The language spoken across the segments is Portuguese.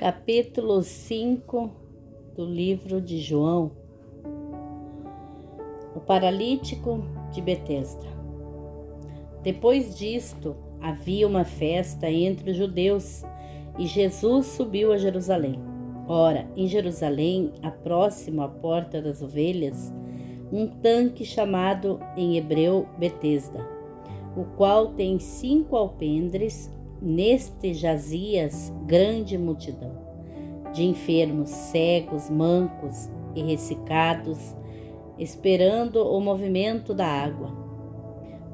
Capítulo 5 do livro de João. O paralítico de Betesda. Depois disto, havia uma festa entre os judeus e Jesus subiu a Jerusalém. Ora, em Jerusalém, próximo à porta das ovelhas, um tanque chamado em hebreu Betesda, o qual tem 5 alpendres. Neste jazias grande multidão de enfermos, cegos, mancos e ressecados, esperando o movimento da água.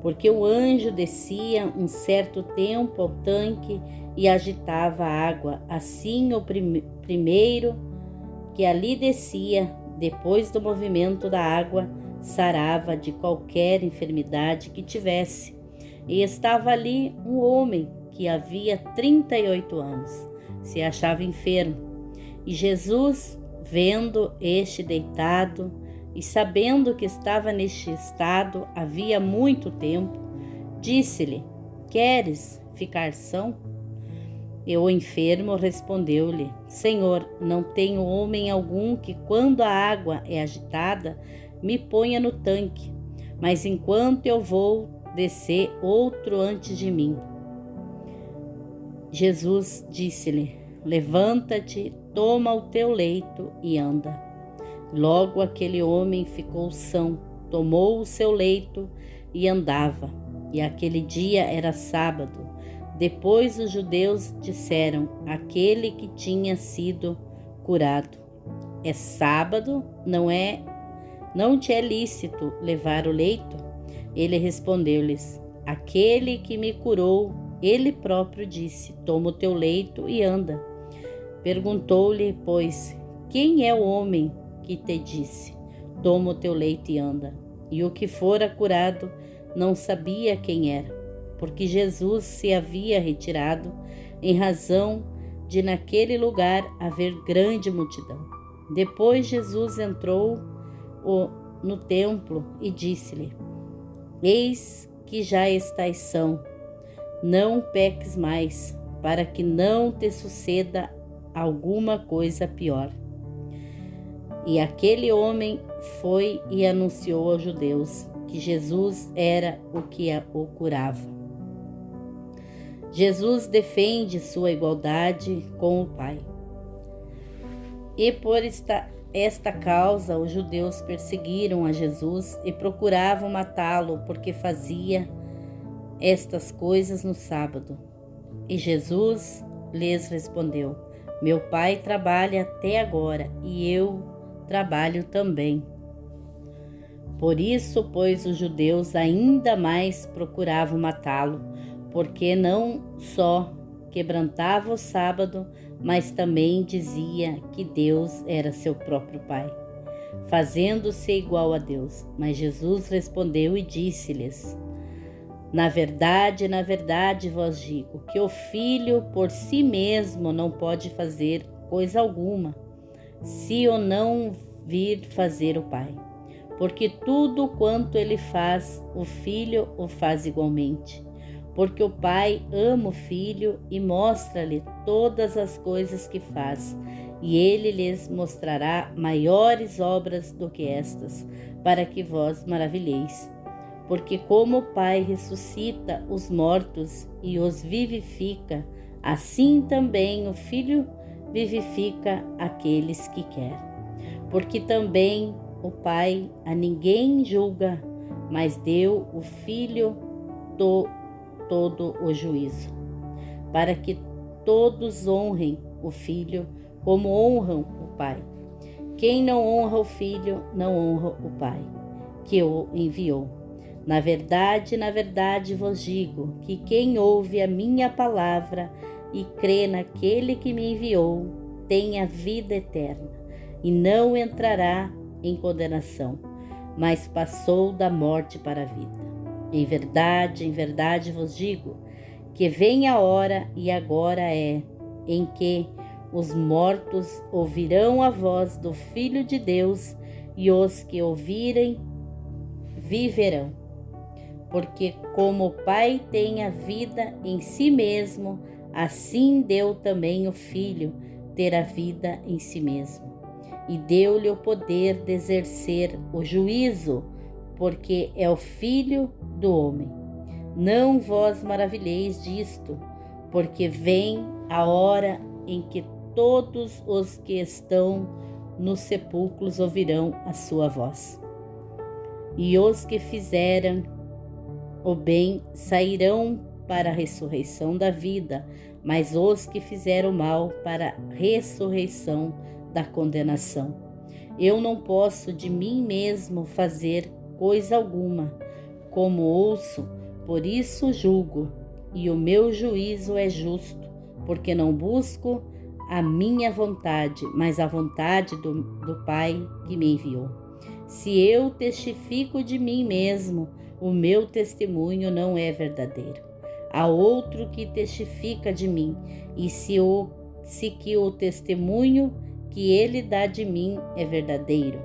Porque o anjo descia um certo tempo ao tanque e agitava a água. Assim o primeiro que ali descia, depois do movimento da água, sarava de qualquer enfermidade que tivesse. E estava ali um homem que havia 38 anos, se achava enfermo. E Jesus, vendo este deitado e sabendo que estava neste estado havia muito tempo, disse-lhe: Queres ficar são? E o enfermo respondeu-lhe: Senhor, não tenho homem algum que, quando a água é agitada, me ponha no tanque, mas enquanto eu vou, descer outro antes de mim. Jesus disse-lhe: Levanta-te, toma o teu leito e anda. Logo aquele homem ficou são, tomou o seu leito e andava. E aquele dia era sábado. Depois os judeus disseram àquele que tinha sido curado: É sábado, não te é lícito levar o leito? Ele respondeu-lhes: Aquele que me curou, ele próprio disse: Toma o teu leito e anda. Perguntou-lhe, pois, quem é o homem que te disse: Toma o teu leito e anda? E o que fora curado não sabia quem era, porque Jesus se havia retirado, em razão de naquele lugar haver grande multidão. Depois Jesus entrou no templo e disse-lhe: Eis que já estás são. Não peques mais, para que não te suceda alguma coisa pior. E aquele homem foi e anunciou aos judeus que Jesus era o que o curava. Jesus defende sua igualdade com o Pai. E por esta causa os judeus perseguiram a Jesus e procuravam matá-lo, porque fazia estas coisas no sábado. E Jesus lhes respondeu: Meu Pai trabalha até agora, e eu trabalho também. Por isso, pois, os judeus ainda mais procuravam matá-lo, porque não só quebrantava o sábado, mas também dizia que Deus era seu próprio Pai, fazendo-se igual a Deus. Mas Jesus respondeu e disse-lhes: na verdade vos digo que o Filho por si mesmo não pode fazer coisa alguma, se o não vir fazer o Pai. Porque tudo quanto ele faz, o Filho o faz igualmente. Porque o Pai ama o Filho e mostra-lhe todas as coisas que faz, e ele lhes mostrará maiores obras do que estas, para que vós maravilheis. Porque como o Pai ressuscita os mortos e os vivifica, assim também o Filho vivifica aqueles que quer. Porque também o Pai a ninguém julga, mas deu o Filho todo o juízo, para que todos honrem o Filho como honram o Pai. Quem não honra o Filho, não honra o Pai, que o enviou. Na verdade vos digo que quem ouve a minha palavra e crê naquele que me enviou, tem a vida eterna, e não entrará em condenação, mas passou da morte para a vida. Em verdade vos digo que vem a hora, e agora é, em que os mortos ouvirão a voz do Filho de Deus, e os que ouvirem viverão. Porque como o Pai tem a vida em si mesmo, assim deu também o Filho, ter a vida em si mesmo, e deu-lhe o poder de exercer o juízo, porque é o Filho do homem. Não vos maravilheis disto, porque vem a hora em que todos os que estão nos sepulcros ouvirão a sua voz. E os que fizeram o bem sairão para a ressurreição da vida, mas os que fizeram o mal para a ressurreição da condenação. Eu não posso de mim mesmo fazer coisa alguma, como ouço, por isso julgo, e o meu juízo é justo, porque não busco a minha vontade, mas a vontade do Pai que me enviou. Se eu testifico de mim mesmo, o meu testemunho não é verdadeiro. Há outro que testifica de mim, e se que o testemunho que ele dá de mim é verdadeiro.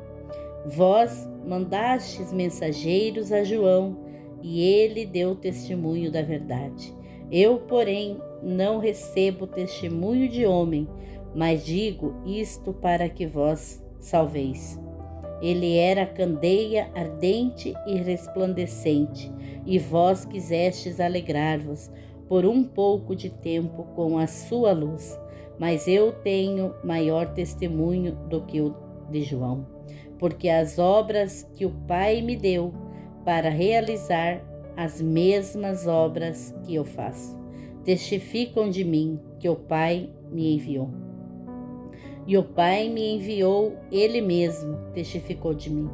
Vós mandastes mensageiros a João, e ele deu testemunho da verdade. Eu, porém, não recebo testemunho de homem, mas digo isto para que vós salveis. Ele era candeia ardente e resplandecente, e vós quisestes alegrar-vos por um pouco de tempo com a sua luz. Mas eu tenho maior testemunho do que o de João, porque as obras que o Pai me deu para realizar, as mesmas obras que eu faço, testificam de mim que o Pai me enviou. E o Pai me enviou, ele mesmo testificou de mim.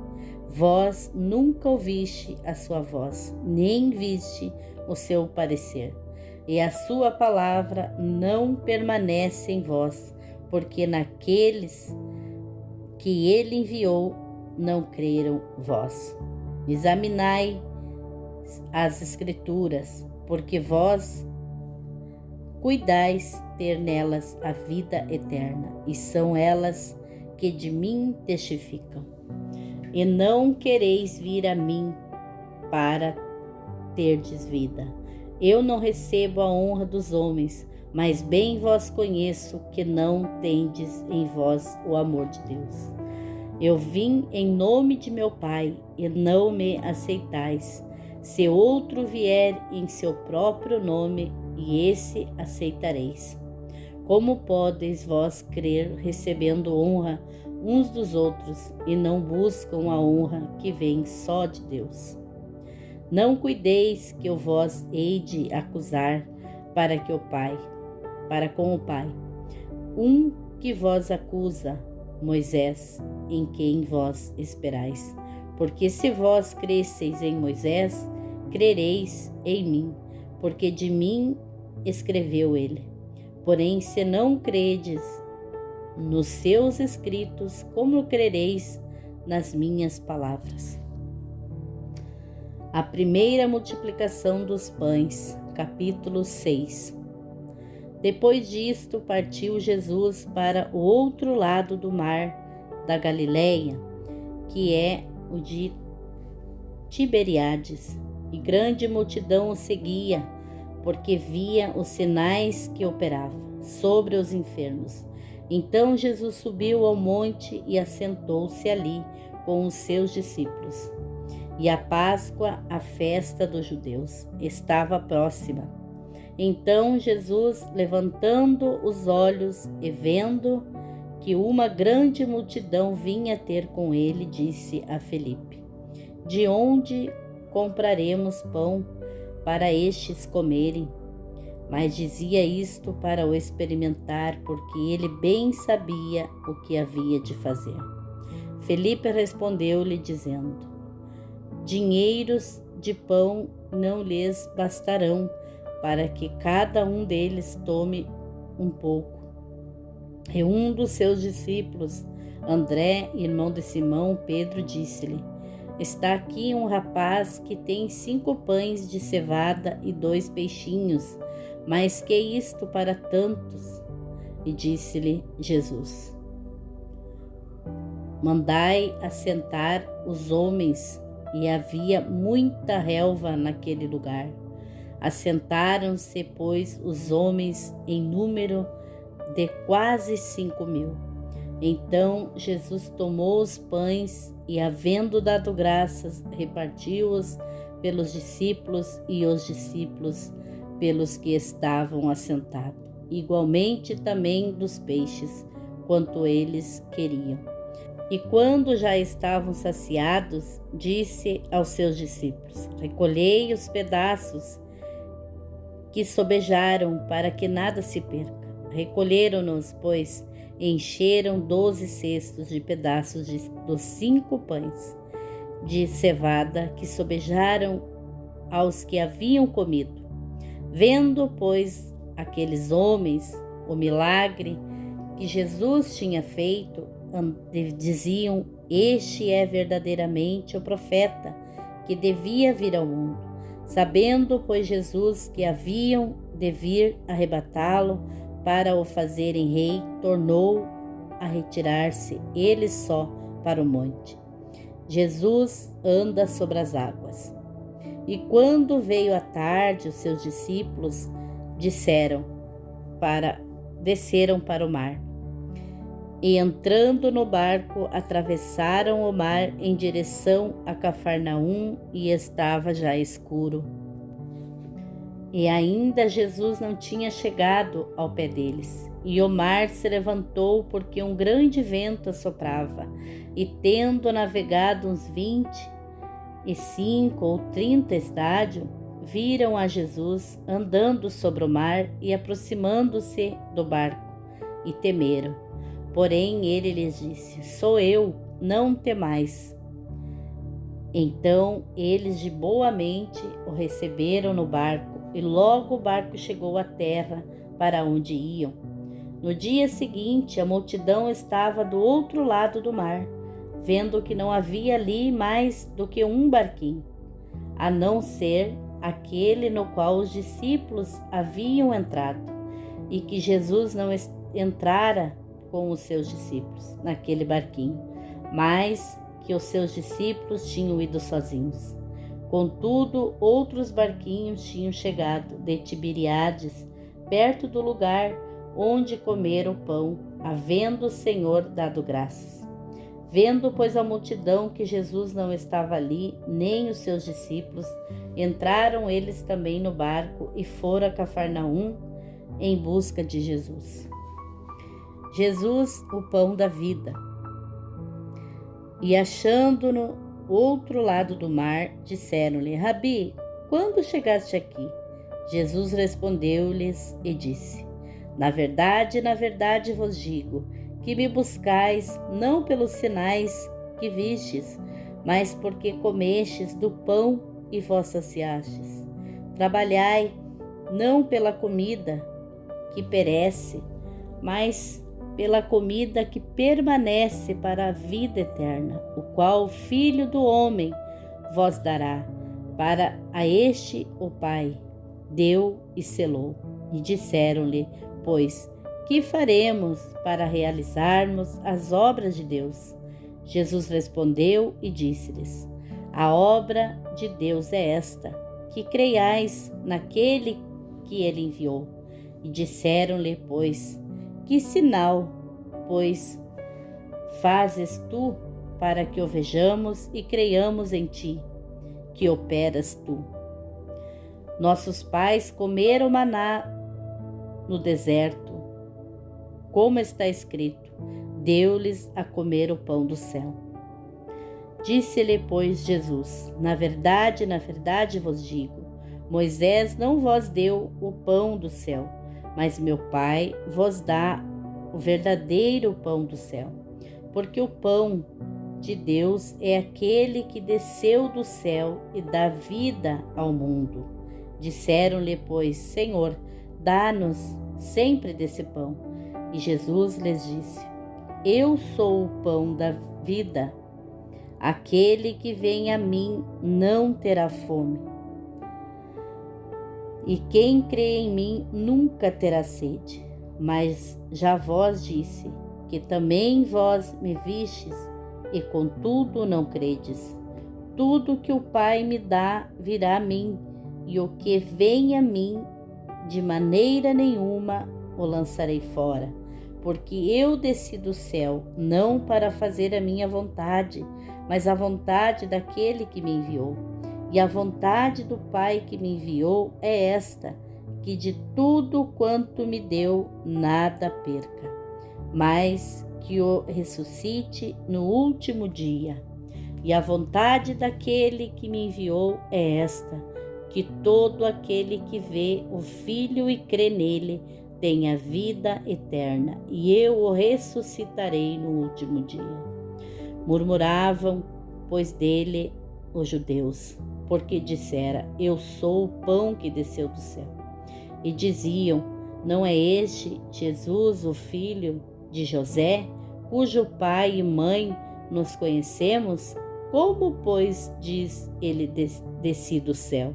Vós nunca ouviste a sua voz, nem viste o seu parecer. E a sua palavra não permanece em vós, porque naqueles que ele enviou não creram vós. Examinai as Escrituras, porque vós cuidais ter nelas a vida eterna, e são elas que de mim testificam. E não quereis vir a mim para terdes vida. Eu não recebo a honra dos homens, mas bem vós conheço que não tendes em vós o amor de Deus. Eu vim em nome de meu Pai, e não me aceitais. Se outro vier em seu próprio nome, e esse aceitareis. Como podeis vós crer recebendo honra uns dos outros, e não buscam a honra que vem só de Deus? Não cuideis que eu vos hei de acusar para com o Pai. Um que vos acusa, Moisés, em quem vós esperais. Porque se vós cresceis em Moisés, crereis em mim, porque de mim escreveu ele. Porém, se não credes nos seus escritos, como crereis nas minhas palavras? A primeira multiplicação dos pães, capítulo 6. Depois disto, partiu Jesus para o outro lado do mar da Galileia, que é o de Tiberíades, e grande multidão o seguia, porque via os sinais que operava sobre os enfermos. Então Jesus subiu ao monte e assentou-se ali com os seus discípulos. E a Páscoa, a festa dos judeus, estava próxima. Então Jesus, levantando os olhos e vendo que uma grande multidão vinha ter com ele, disse a Felipe: De onde compraremos pão para estes comerem? Mas dizia isto para o experimentar, porque ele bem sabia o que havia de fazer. Felipe respondeu-lhe, dizendo: Dinheiros de pão não lhes bastarão, para que cada um deles tome um pouco. E um dos seus discípulos, André, irmão de Simão, Pedro, disse-lhe: Está aqui um rapaz que tem 5 pães de cevada e 2 peixinhos, mas que isto para tantos? E disse-lhe Jesus: Mandai assentar os homens. E havia muita relva naquele lugar. Assentaram-se, pois, os homens em número de quase 5.000. Então Jesus tomou os pães e, havendo dado graças, repartiu-os pelos discípulos e os discípulos pelos que estavam assentados. Igualmente também dos peixes, quanto eles queriam. E quando já estavam saciados, disse aos seus discípulos: recolhei os pedaços que sobejaram, para que nada se perca. Recolheram-nos, pois, e encheram 12 cestos de pedaços dos 5 pães de cevada que sobejaram aos que haviam comido. Vendo, pois, aqueles homens o milagre que Jesus tinha feito, diziam: este é verdadeiramente o profeta que devia vir ao mundo. Sabendo, pois, Jesus que haviam de vir arrebatá-lo para o fazerem rei, tornou a retirar-se ele só para o monte. Jesus anda sobre as águas. E quando veio a tarde, os seus discípulos desceram para o mar. E entrando no barco, atravessaram o mar em direção a Cafarnaum, e estava já escuro. E ainda Jesus não tinha chegado ao pé deles. E o mar se levantou, porque um grande vento assoprava. E tendo navegado uns 25 ou 30 estádios, viram a Jesus andando sobre o mar e aproximando-se do barco, e temeram. Porém ele lhes disse: sou eu, não temais. Então eles de boa mente o receberam no barco, e logo o barco chegou à terra para onde iam. No dia seguinte, a multidão estava do outro lado do mar, vendo que não havia ali mais do que um barquinho, a não ser aquele no qual os discípulos haviam entrado, e que Jesus não entrara com os seus discípulos naquele barquinho, mas que os seus discípulos tinham ido sozinhos. Contudo, outros barquinhos tinham chegado de Tiberíades, perto do lugar onde comeram o pão, havendo o Senhor dado graças. Vendo, pois, a multidão que Jesus não estava ali, nem os seus discípulos, entraram eles também no barco e foram a Cafarnaum em busca de Jesus. Jesus, o pão da vida. E achando-no outro lado do mar, disseram-lhe: Rabi, quando chegaste aqui? Jesus respondeu-lhes e disse: na verdade vos digo, que me buscais não pelos sinais que vistes, mas porque comestes do pão e vos saciastes. Trabalhai não pela comida que perece, mas pela comida que permanece para a vida eterna, o qual o Filho do Homem vos dará. Para a este o Pai deu e selou. E disseram-lhe, pois, que faremos para realizarmos as obras de Deus? Jesus respondeu e disse-lhes: a obra de Deus é esta, que creiais naquele que ele enviou. E disseram-lhe, pois, que sinal, pois, fazes tu para que o vejamos e creiamos em ti, que operas tu? Nossos pais comeram maná no deserto, como está escrito: deu-lhes a comer o pão do céu. Disse-lhe, pois, Jesus: na verdade vos digo, Moisés não vos deu o pão do céu, mas meu Pai vos dá o verdadeiro pão do céu. Porque o pão de Deus é aquele que desceu do céu e dá vida ao mundo. Disseram-lhe, pois, Senhor, dá-nos sempre desse pão. E Jesus lhes disse: eu sou o pão da vida. Aquele que vem a mim não terá fome, e quem crê em mim nunca terá sede. Mas já vos disse que também vós me vistes, e contudo não credes. Tudo que o Pai me dá virá a mim, e o que vem a mim, de maneira nenhuma o lançarei fora, porque eu desci do céu, não para fazer a minha vontade, mas a vontade daquele que me enviou. E a vontade do Pai que me enviou é esta, que de tudo quanto me deu, nada perca, mas que o ressuscite no último dia. E a vontade daquele que me enviou é esta, que todo aquele que vê o Filho e crê nele tenha vida eterna, e eu o ressuscitarei no último dia. Murmuravam, pois, dele os judeus, porque dissera: eu sou o pão que desceu do céu. E diziam: não é este Jesus, o filho de José, cujo pai e mãe nos conhecemos? Como, pois, diz ele desci do céu?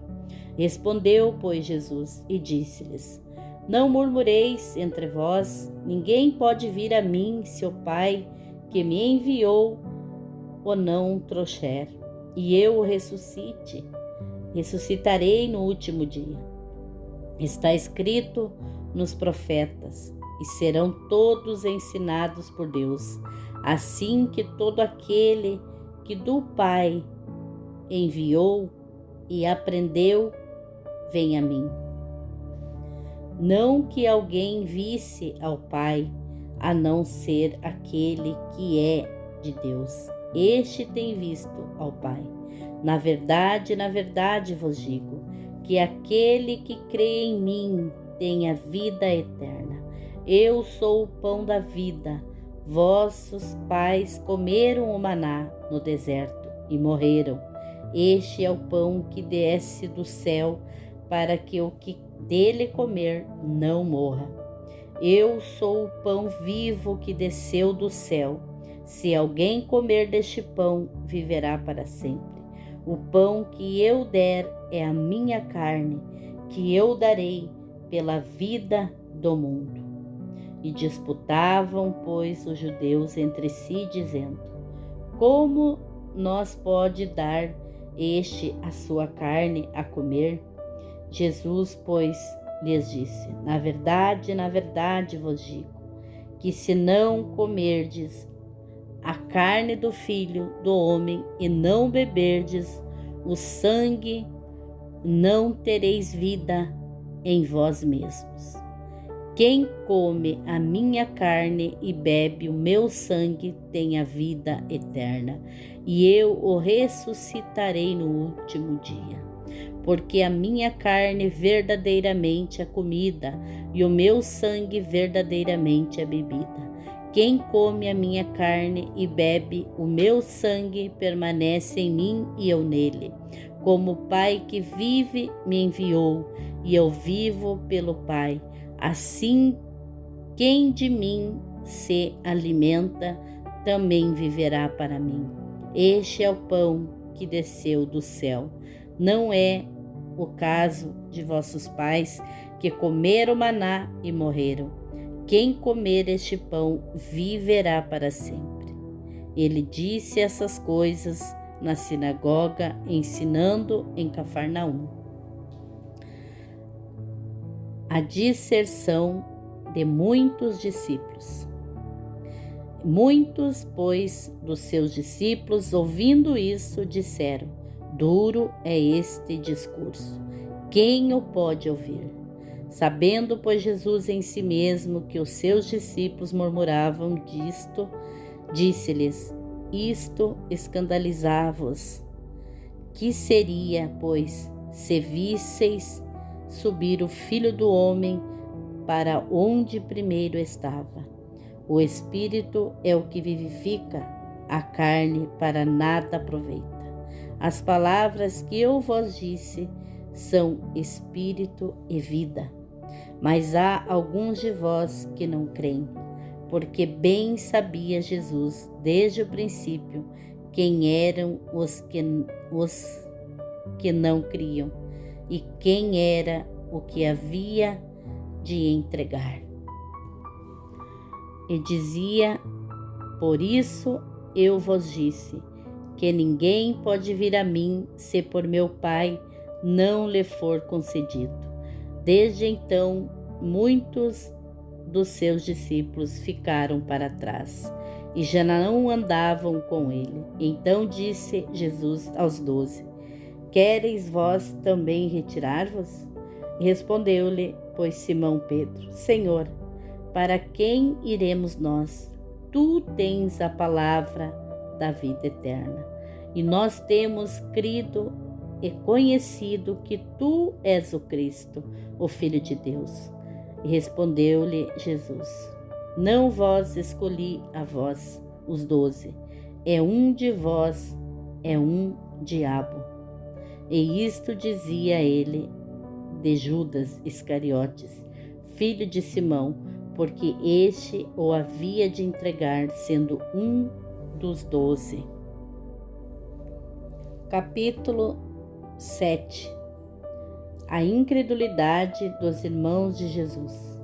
Respondeu, pois, Jesus e disse-lhes: não murmureis entre vós, ninguém pode vir a mim se o Pai que me enviou o não trouxer, e eu o ressuscitarei no último dia. Está escrito nos profetas, e serão todos ensinados por Deus, assim que todo aquele que do Pai enviou e aprendeu, vem a mim. Não que alguém visse ao Pai, a não ser aquele que é de Deus. Este tem visto ao Pai. Na verdade vos digo, que aquele que crê em mim tem a vida eterna. Eu sou o pão da vida. Vossos pais comeram o maná no deserto e morreram. Este é o pão que desce do céu, para que o que dele comer não morra. Eu sou o pão vivo que desceu do céu. Se alguém comer deste pão, viverá para sempre. O pão que eu der é a minha carne, que eu darei pela vida do mundo. E disputavam, pois, os judeus entre si, dizendo: como nos pode dar este a sua carne a comer? Jesus, pois, lhes disse: na verdade vos digo, que se não comerdes a carne do Filho do Homem e não beberdes o sangue, não tereis vida em vós mesmos. Quem come a minha carne e bebe o meu sangue tem a vida eterna, e eu o ressuscitarei no último dia. Porque a minha carne verdadeiramente é comida, e o meu sangue verdadeiramente é bebida. Quem come a minha carne e bebe o meu sangue permanece em mim e eu nele. Como o Pai que vive me enviou, e eu vivo pelo Pai, assim quem de mim se alimenta também viverá para mim. Este é o pão que desceu do céu. Não é o caso de vossos pais, que comeram maná e morreram. Quem comer este pão viverá para sempre. Ele disse essas coisas na sinagoga, ensinando em Cafarnaum. A disserção de muitos discípulos. Muitos, pois, dos seus discípulos, ouvindo isso, disseram: duro é este discurso, quem o pode ouvir? Sabendo, pois, Jesus em si mesmo que os seus discípulos murmuravam disto, disse-lhes: isto escandalizava-vos. Que seria, pois, se visseis subir o Filho do Homem para onde primeiro estava? O Espírito é o que vivifica, a carne para nada aproveita. As palavras que eu vos disse são espírito e vida. Mas há alguns de vós que não creem, porque bem sabia Jesus desde o princípio quem eram os que não criam e quem era o que havia de entregar. E dizia: por isso eu vos disse, que ninguém pode vir a mim se por meu Pai não lhe for concedido. Desde então, muitos dos seus discípulos ficaram para trás e já não andavam com ele. Então disse Jesus aos 12: Quereis vós também retirar-vos? Respondeu-lhe, pois, Simão Pedro: Senhor, para quem iremos nós? Tu tens a palavra da vida eterna, e nós temos crido e conhecido que tu és o Cristo, o Filho de Deus. E respondeu-lhe Jesus: Não vos escolhi a vós, os 12, é um de vós, é um diabo. E isto dizia ele de Judas Iscariotes, filho de Simão, porque este o havia de entregar, sendo um dos 12. Capítulo 7. A incredulidade dos irmãos de Jesus.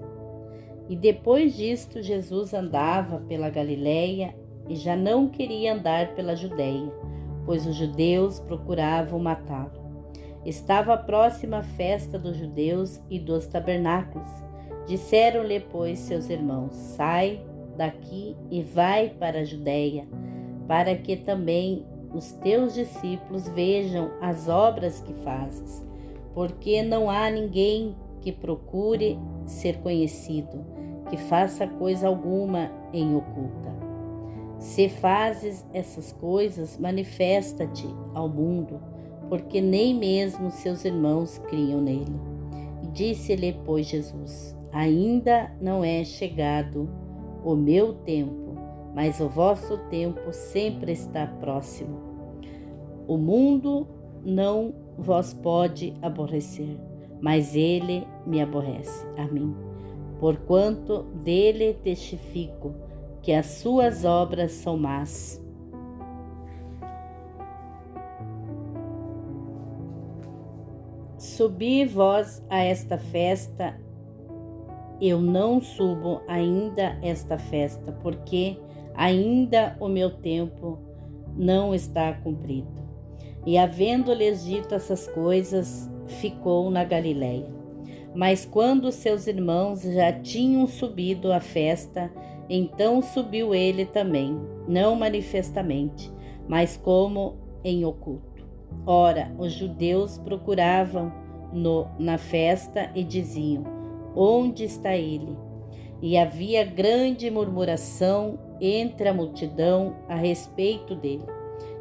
E depois disto, Jesus andava pela Galiléia e já não queria andar pela Judéia, pois os judeus procuravam matá-lo. Estava próxima a festa dos judeus e dos tabernáculos. Disseram-lhe, pois, seus irmãos: Sai daqui e vai para a Judéia, para que também os teus discípulos vejam as obras que fazes, porque não há ninguém que procure ser conhecido, que faça coisa alguma em oculta. Se fazes essas coisas, manifesta-te ao mundo, porque nem mesmo seus irmãos criam nele. E disse-lhe, pois, Jesus: Ainda não é chegado o meu tempo, mas o vosso tempo sempre está próximo. O mundo não vos pode aborrecer, mas ele me aborrece, a mim, porquanto dele testifico que as suas obras são más. Subi vós a esta festa, eu não subo ainda esta festa, porque ainda o meu tempo não está cumprido. E havendo-lhes dito essas coisas, ficou na Galiléia. Mas quando seus irmãos já tinham subido à festa, então subiu ele também, não manifestamente, mas como em oculto. Ora, os judeus procuravam-no na festa e diziam: Onde está ele? E havia grande murmuração entre a multidão a respeito dele.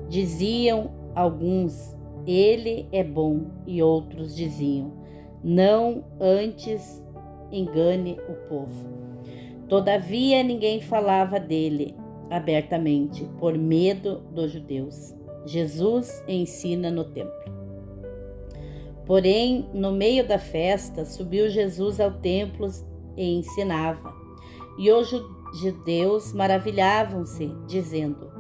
Diziam alguns: Ele é bom, e outros diziam: Não, antes engane o povo. Todavia ninguém falava dele abertamente, por medo dos judeus. Jesus ensina no templo. Porém, no meio da festa, subiu Jesus ao templo e ensinava. E os judeus maravilhavam-se, dizendo: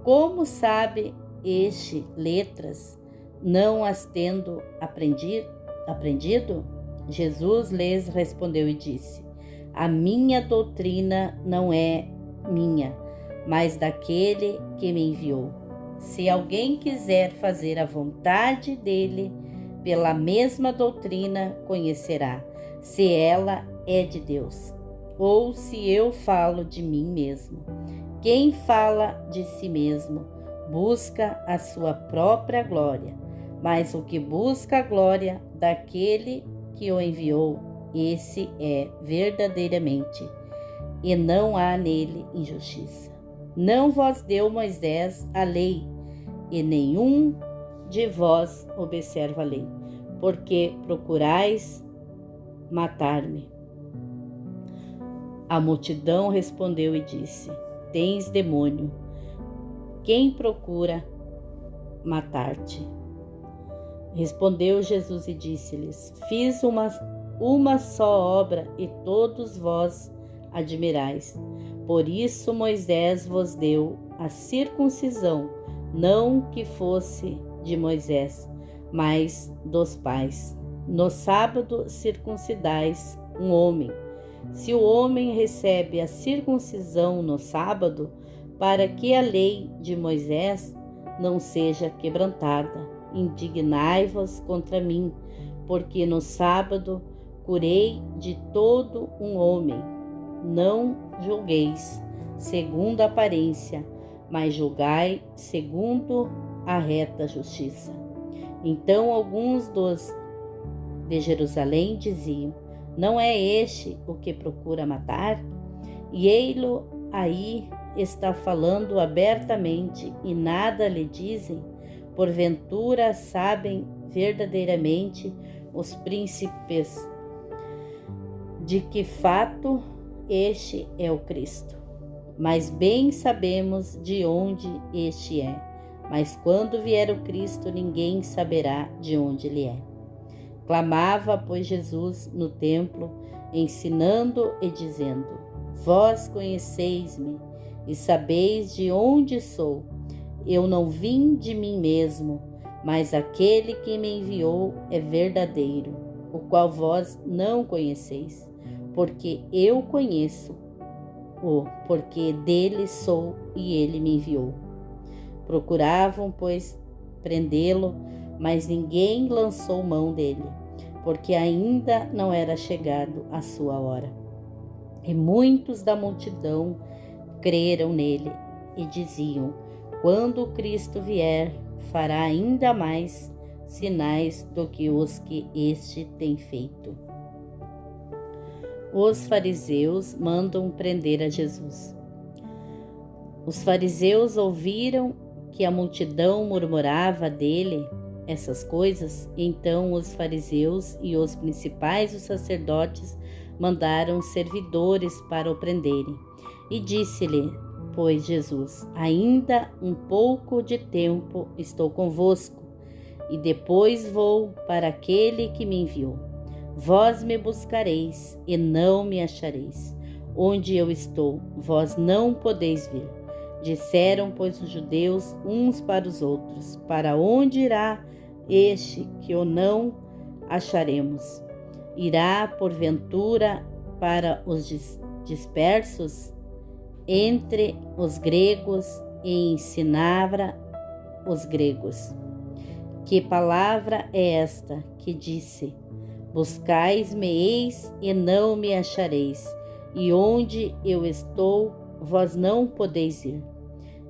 Como sabe este letras, não as tendo aprendido? Jesus lhes respondeu e disse: A minha doutrina não é minha, mas daquele que me enviou. Se alguém quiser fazer a vontade dele, pela mesma doutrina conhecerá se ela é de Deus, ou se eu falo de mim mesmo. Quem fala de si mesmo busca a sua própria glória, mas o que busca a glória daquele que o enviou, esse é verdadeiramente, e não há nele injustiça. Não vos deu Moisés a lei, e nenhum de vós observa a lei, porque procurais matar-me. A multidão respondeu e disse: Tens demônio, quem procura matar-te? Respondeu Jesus e disse-lhes: Fiz uma só obra, e todos vós admirais. Por isso Moisés vos deu a circuncisão, não que fosse de Moisés, mas dos pais. No sábado circuncidais um homem. Se o homem recebe a circuncisão no sábado, para que a lei de Moisés não seja quebrantada, indignai-vos contra mim, porque no sábado curei de todo um homem. não julgueis segundo a aparência, mas julgai segundo a reta justiça. Então alguns dos de Jerusalém diziam: não é este o que procura matar? E ei-lo aí está falando abertamente e nada lhe dizem? Porventura sabem verdadeiramente os príncipes de que fato este é o Cristo. Mas bem sabemos de onde este é. Mas quando vier o Cristo, ninguém saberá de onde ele é. Clamava, pois, Jesus no templo, ensinando e dizendo: vós conheceis-me e sabeis de onde sou. Eu não vim de mim mesmo, mas aquele que me enviou é verdadeiro, o qual vós não conheceis, porque eu conheço-o, porque dele sou e ele me enviou. Procuravam, pois, prendê-lo, mas ninguém lançou mão dele, porque ainda não era chegado a sua hora. E muitos da multidão creram nele e diziam: quando o Cristo vier, fará ainda mais sinais do que os que este tem feito. Os fariseus mandam prender a Jesus. Os fariseus ouviram que a multidão murmurava dele essas coisas, então os fariseus e os principais dos sacerdotes mandaram servidores para o prenderem. E disse-lhe, pois, Jesus: ainda um pouco de tempo estou convosco, e depois vou para aquele que me enviou. Vós me buscareis e não me achareis. Onde eu estou, vós não podeis vir. Disseram, pois, os judeus uns para os outros: para onde irá este que o não acharemos? Irá, porventura, para os dispersos entre os gregos e ensinava os gregos? Que palavra é esta que disse: buscais-me-eis e não me achareis, e onde eu estou, vós não podeis ir?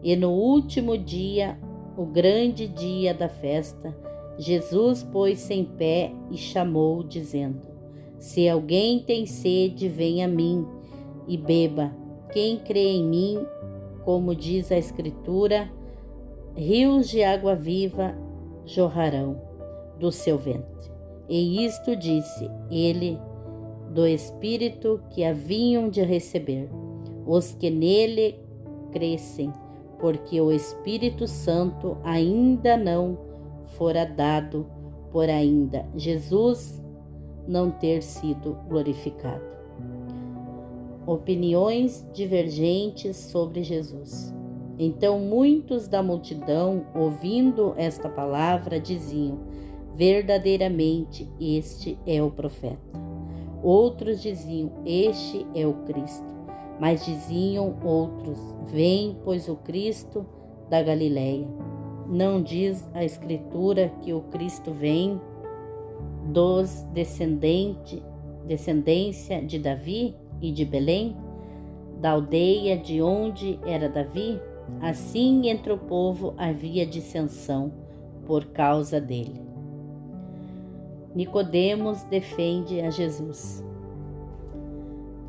E no último dia, o grande dia da festa, Jesus pôs-se em pé e chamou, dizendo: se alguém tem sede, venha a mim e beba. Quem crê em mim, como diz a Escritura, rios de água viva jorrarão do seu ventre. E isto disse ele do Espírito que haviam de receber os que nele crescem, porque o Espírito Santo ainda não fora dado, por ainda Jesus não ter sido glorificado. Opiniões divergentes sobre Jesus. Então muitos da multidão, ouvindo esta palavra, diziam: verdadeiramente este é o profeta. Outros diziam: este é o Cristo. Mas diziam outros: vem, pois, o Cristo da Galileia. Não diz a Escritura que o Cristo vem dos descendência de Davi e de Belém, da aldeia de onde era Davi? Assim, entre o povo havia dissensão por causa dele. Nicodemos defende a Jesus.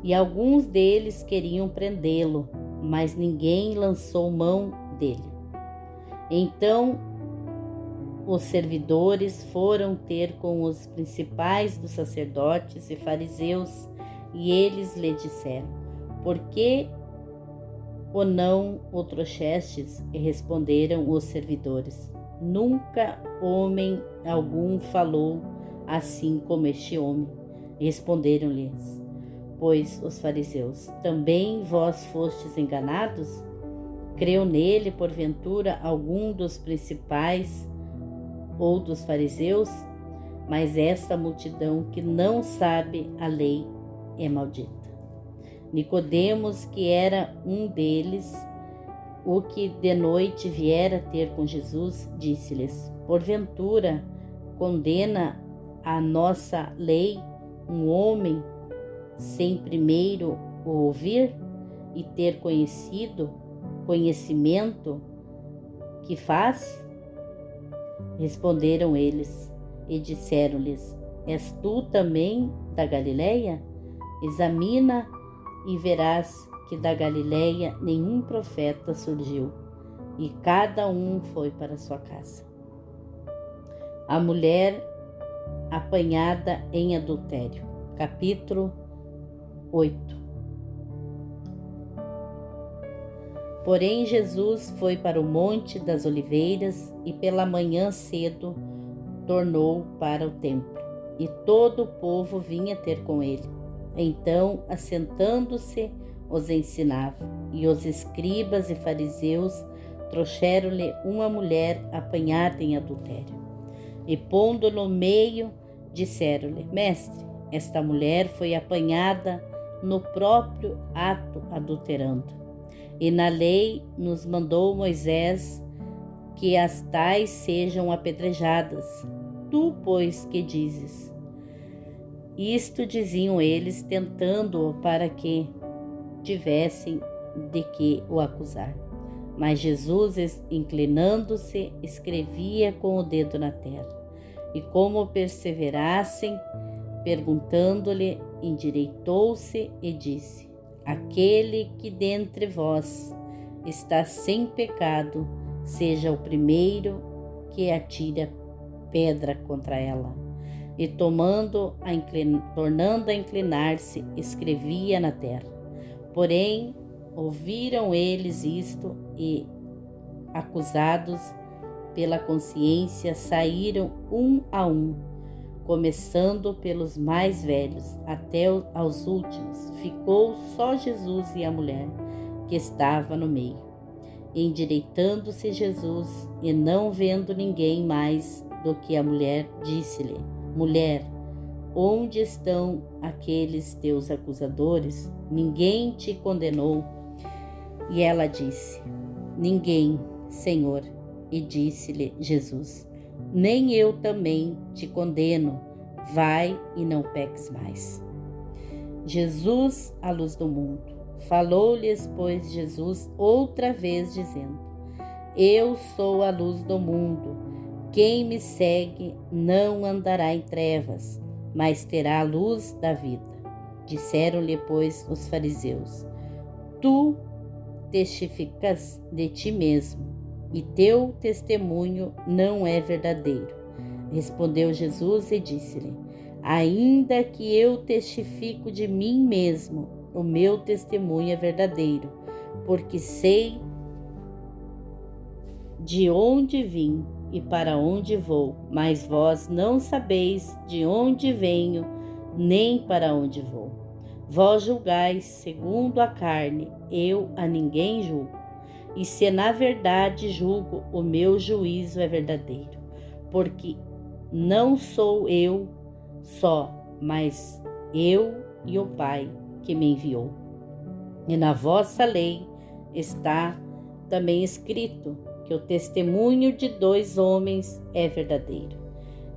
E alguns deles queriam prendê-lo, mas ninguém lançou mão dele. Então os servidores foram ter com os principais dos sacerdotes e fariseus, e eles lhe disseram: por que o não o trouxestes? E responderam os servidores: nunca homem algum falou assim como este homem. Responderam-lhes, pois, os fariseus: também vós fostes enganados? Creu nele, porventura, algum dos principais ou dos fariseus? Mas esta multidão que não sabe a lei é maldita. Nicodemos, que era um deles, o que de noite viera ter com Jesus, disse-lhes: porventura condena a nossa lei um homem sem primeiro o ouvir e ter conhecimento que faz? Responderam eles e disseram-lhes: És tu também da Galileia? Examina e verás que da Galileia nenhum profeta surgiu, e cada um foi para sua casa. A mulher apanhada em adultério. Capítulo 8. Porém, Jesus foi para o Monte das Oliveiras e pela manhã cedo tornou para o templo, e todo o povo vinha ter com ele. Então, assentando-se, os ensinava, e os escribas e fariseus trouxeram-lhe uma mulher apanhada em adultério. E pondo no meio, disseram-lhe: Mestre, esta mulher foi apanhada no próprio ato adulterando. E na lei nos mandou Moisés que as tais sejam apedrejadas. Tu, pois, que dizes? Isto diziam eles, tentando-o para que tivessem de que o acusar. Mas Jesus, inclinando-se, escrevia com o dedo na terra. E como perseverassem, perguntando-lhe, endireitou-se e disse: Aquele que dentre vós está sem pecado, seja o primeiro que atire a pedra contra ela. E tornando a inclinar-se, escrevia na terra. Porém, ouviram eles isto e, acusados pela consciência, saíram um a um, começando pelos mais velhos até aos últimos. Ficou só Jesus e a mulher que estava no meio. Endireitando-se Jesus e não vendo ninguém mais do que a mulher, disse-lhe: Mulher, onde estão aqueles teus acusadores? Ninguém te condenou? E ela disse: Ninguém, Senhor. E disse-lhe Jesus: Nem eu também te condeno. Vai e não peques mais. Jesus, a luz do mundo. Falou-lhes, pois, Jesus outra vez, dizendo: Eu sou a luz do mundo. Quem me segue não andará em trevas, mas terá a luz da vida. Disseram-lhe, pois, os fariseus: Tu testificas de ti mesmo, e teu testemunho não é verdadeiro. Respondeu Jesus e disse-lhe: Ainda que eu testifico de mim mesmo, o meu testemunho é verdadeiro, porque sei de onde vim e para onde vou, mas vós não sabeis de onde venho, nem para onde vou. Vós julgais segundo a carne, eu a ninguém julgo. E se na verdade julgo, o meu juízo é verdadeiro, porque não sou eu só, mas eu e o Pai que me enviou. E na vossa lei está também escrito que o testemunho de dois homens é verdadeiro.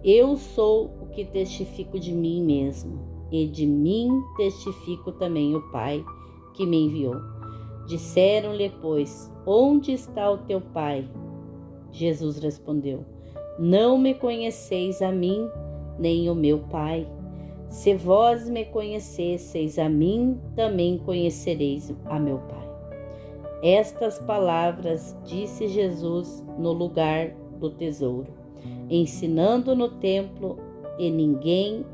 Eu sou o que testifico de mim mesmo, e de mim testifico também o Pai que me enviou. Disseram-lhe, pois: Onde está o teu Pai? Jesus respondeu: Não me conheceis a mim, nem o meu Pai. Se vós me conhecesseis a mim, também conhecereis a meu Pai. Estas palavras disse Jesus no lugar do tesouro, ensinando no templo, e ninguém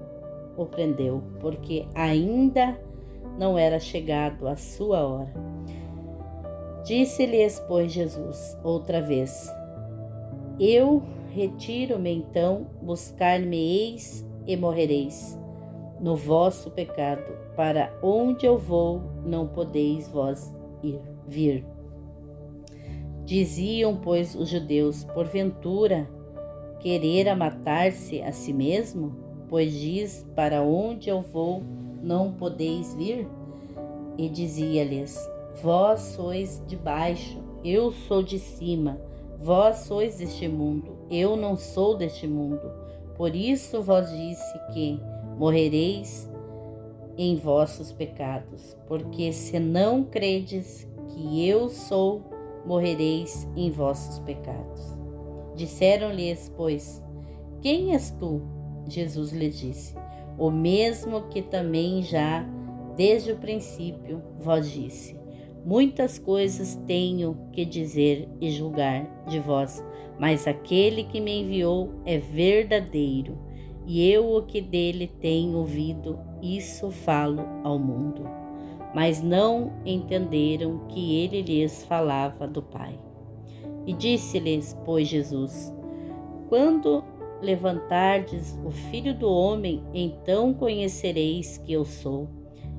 o prendeu, porque ainda não era chegado a sua hora. Disse-lhes, pois, Jesus outra vez: Eu retiro-me então, buscar-me-eis e morrereis no vosso pecado. Para onde eu vou, não podeis vós vir. Diziam, pois, os judeus: Porventura querera matar-se a si mesmo? Pois diz: Para onde eu vou, não podeis vir? E dizia-lhes: Vós sois de baixo, eu sou de cima. Vós sois deste mundo, eu não sou deste mundo. Por isso vos disse que morrereis, em vossos pecados, porque se não credes que eu sou, morrereis em vossos pecados. Disseram-lhes, pois, quem és tu? Jesus lhe disse, o mesmo que também já desde o princípio vos disse. Muitas coisas tenho que dizer e julgar de vós, mas aquele que me enviou é verdadeiro, e eu o que dele tenho ouvido, isso falo ao mundo. Mas não entenderam que ele lhes falava do Pai. E disse-lhes, pois, Jesus, quando levantardes o Filho do Homem, então conhecereis que eu sou,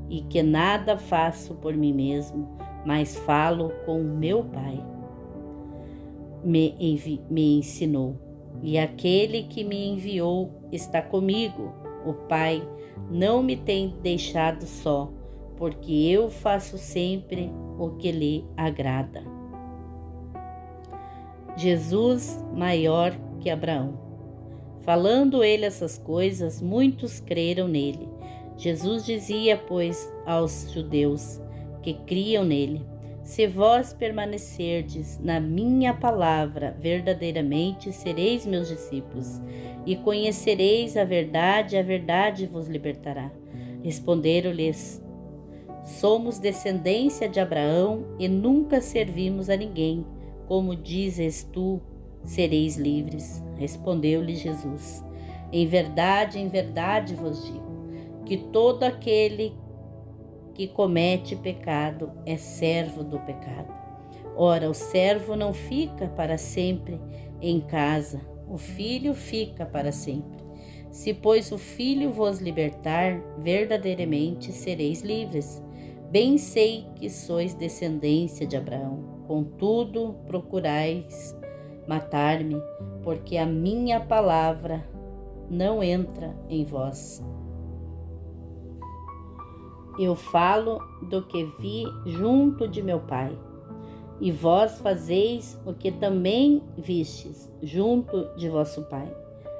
e que nada faço por mim mesmo, mas falo com o meu Pai. Me ensinou, e aquele que me enviou está comigo. O Pai não me tem deixado só, porque eu faço sempre o que lhe agrada. Jesus maior que Abraão. Falando ele essas coisas, muitos creram nele. Jesus dizia, pois, aos judeus que criam nele, se vós permanecerdes na minha palavra, verdadeiramente sereis meus discípulos, e conhecereis a verdade vos libertará. Responderam-lhes, somos descendência de Abraão e nunca servimos a ninguém. Como dizes tu, sereis livres. Respondeu-lhe Jesus, em verdade vos digo, que todo aquele que comete pecado é servo do pecado. Ora, o servo não fica para sempre em casa, o filho fica para sempre. Se, pois, o Filho vos libertar, verdadeiramente sereis livres. Bem sei que sois descendência de Abraão, contudo procurais matar-me, porque a minha palavra não entra em vós. Eu falo do que vi junto de meu Pai, e vós fazeis o que também vistes junto de vosso Pai.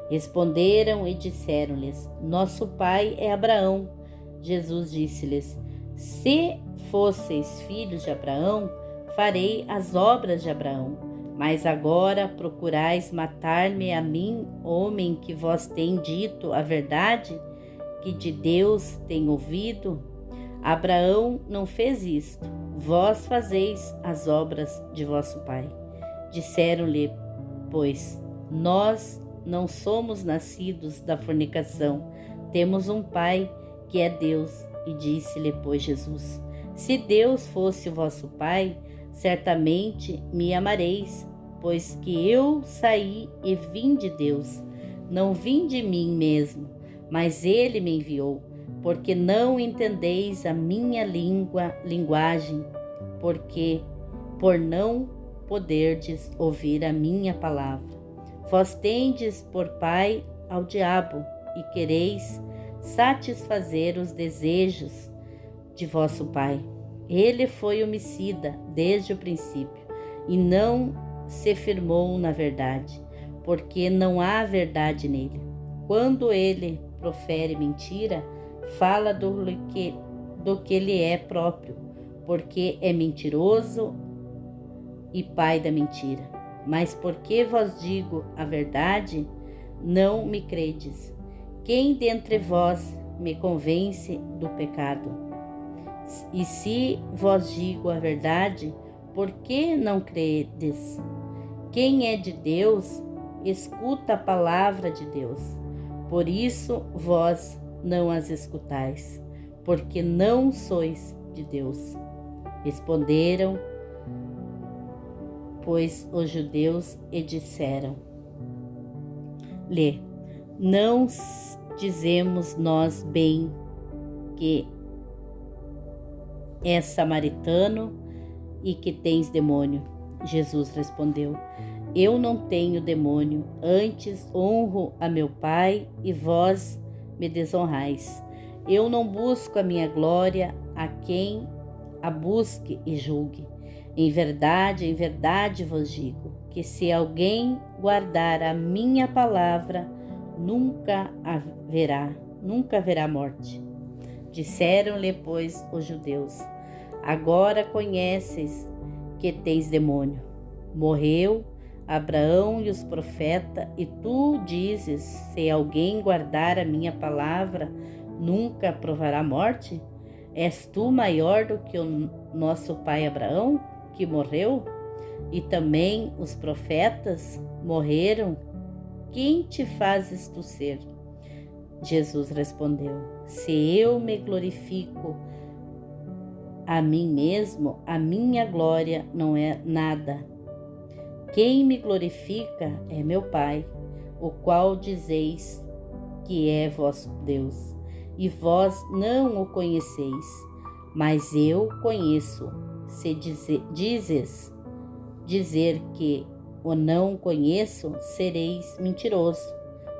Responderam e disseram-lhes, nosso pai é Abraão. Jesus disse-lhes, se fosseis filhos de Abraão, farei as obras de Abraão. Mas agora procurais matar-me a mim, homem que vós tem dito a verdade, que de Deus tem ouvido? Abraão não fez isto, vós fazeis as obras de vosso pai. Disseram-lhe, pois, nós não somos nascidos da fornicação, temos um pai que é Deus. E disse-lhe, pois, Jesus, se Deus fosse o vosso pai, certamente me amareis, pois que eu saí e vim de Deus, não vim de mim mesmo, mas ele me enviou, porque não entendeis a minha linguagem, porque por não poderdes ouvir a minha palavra. Vós tendes por pai ao diabo, e quereis satisfazer os desejos de vosso pai. Ele foi homicida desde o princípio, e não se firmou na verdade, porque não há verdade nele. Quando ele profere mentira, fala do que lhe é próprio, porque é mentiroso e pai da mentira. Mas porque vos digo a verdade, não me credes. Quem dentre vós me convence do pecado? E se vos digo a verdade, por que não credes? Quem é de Deus, escuta a palavra de Deus. Por isso vós não as escutais, porque não sois de Deus. Responderam, pois, os judeus e disseram-lhe, não dizemos nós bem que és samaritano e que tens demônio? Jesus respondeu, eu não tenho demônio, antes honro a meu Pai e vós me desonrais. Eu não busco a minha glória, a quem a busque e julgue. Em verdade vos digo, que se alguém guardar a minha palavra, nunca haverá morte. Disseram-lhe, pois, os judeus: agora conheces que tens demônio. Morreu Abraão e os profetas, e tu dizes: se alguém guardar a minha palavra, nunca provará a morte? És tu maior do que o nosso pai Abraão, que morreu? E também os profetas morreram? Quem te fazes tu ser? Jesus respondeu: se eu me glorifico a mim mesmo, a minha glória não é nada. Quem me glorifica é meu Pai, o qual dizeis que é vosso Deus, e vós não o conheceis, mas eu conheço. Se dizes dizer que o não conheço, sereis mentiroso,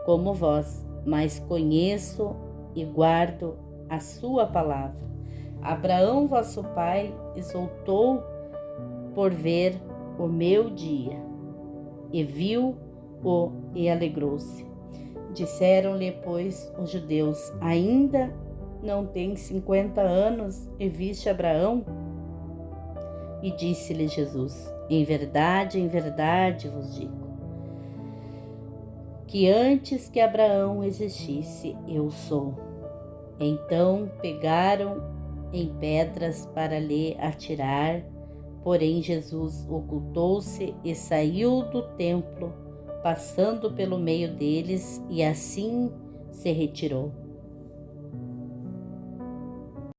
como vós, mas conheço e guardo a sua palavra. Abraão, vosso pai, exultou por ver o meu dia, e viu-o e alegrou-se. Disseram-lhe, pois, os judeus: ainda não tens 50 anos e viste Abraão? E disse-lhe Jesus: em verdade vos digo, que antes que Abraão existisse, eu sou. Então pegaram em pedras para lhe atirar, porém Jesus ocultou-se e saiu do templo, passando pelo meio deles, e assim se retirou.